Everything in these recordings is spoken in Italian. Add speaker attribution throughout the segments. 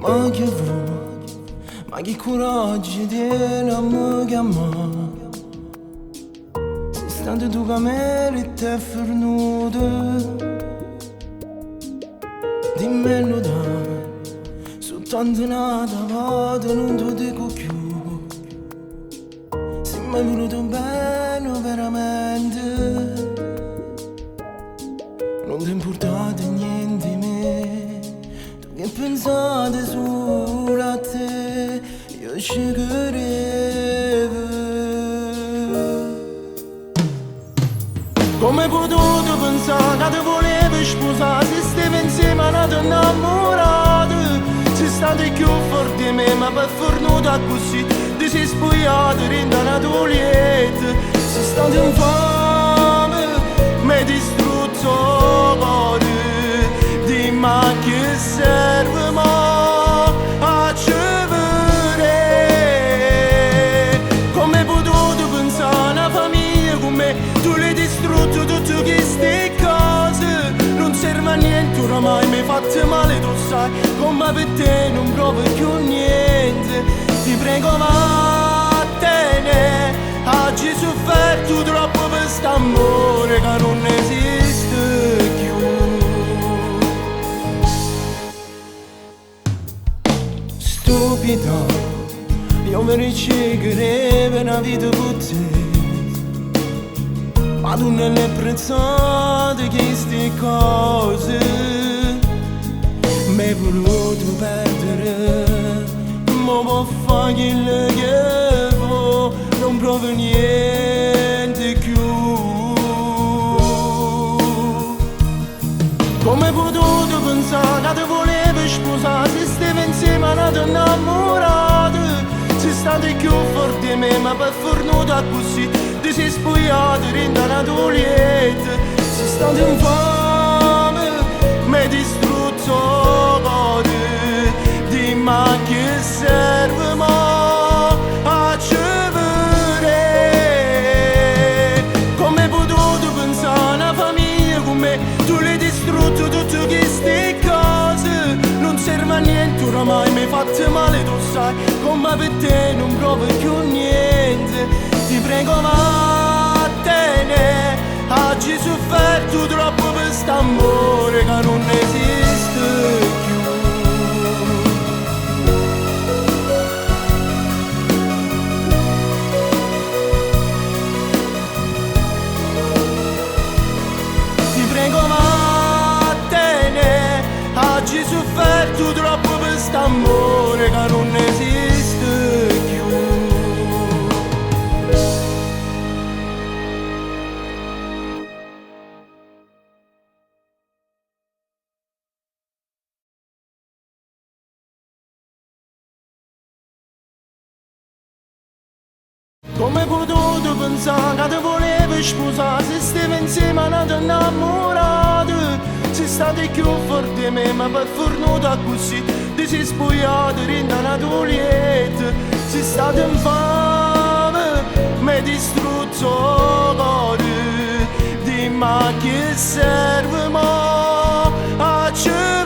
Speaker 1: Ma che vuoi, ma che coraggio tieni a me chiamare? Se stando tu che meriti è fornuto, dimmelo dai, soltanto nata vado non ti dico più. Se mi hai voluto bene veramente, non ti importate niente di me. Tu che pensate solo a te, io ci credevo. Come hai potuto pensare che ti volevi sposare? Se stavi insieme a una innamorata, sei stato più forte di me, ma per fortuna così ti sei spogliato in una toglietta. Sei stato infame, mi hai distrutto il cuore. Dimmi a che serve ma a cevere. Come hai potuto pensare a una famiglia con me? Tu l'hai distrutto tutte queste cose, non serve a niente oramai, mi hai fatto male, tu sai, come per te non provo più niente. Ti prego vattene, oggi ho sofferto troppo per st'amore che non esiste più. Stupido, io mi riciclevo una vita con te, ma tu non hai apprezzato queste cose. Mi hai voluto perdere, ma può fare quello che vuoi, non provo niente più. Come hai potuto pensare che ti volevi sposare? Se stavi insieme a una innamorata, sei stato più forte di me, ma per fortuna così ti sei spogliato in una toglietta. Sei stato infame, mi hai distrutto il cuore. Dimmi a che serve ma a cevere. Come hai potuto pensare a una famiglia con me? Tu l'hai distrutto tutte queste cose, non serve a niente oramai, mi hai fatto male, tu sai, come per te non provo più niente. Ti prego vattene, oggi ho sofferto troppo per st'amore che non esiste più. Ti prego vattene, oggi ho sofferto troppo per st'amore che non esiste più. Come hai potuto pensare che ti volevi sposare? Se stavi insieme a una innamorata, sei stato più forte di me, ma per fortuna così ti sei spogliato in una toglietta. Sei stato infame, mi hai distrutto il cuore. Dimmi a che serve ma a cevere.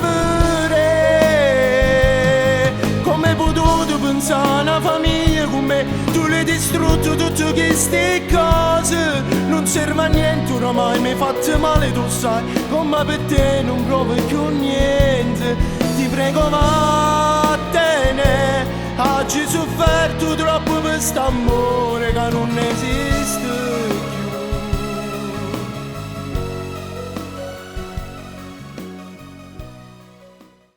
Speaker 1: Come hai potuto pensare a una famiglia con me? Tu l'hai distrutto tutte queste cose, non serve a niente oramai, mi hai fatto male, tu sai, come per te non provo più niente. Ti prego vattene, oggi ho sofferto troppo per st'amore.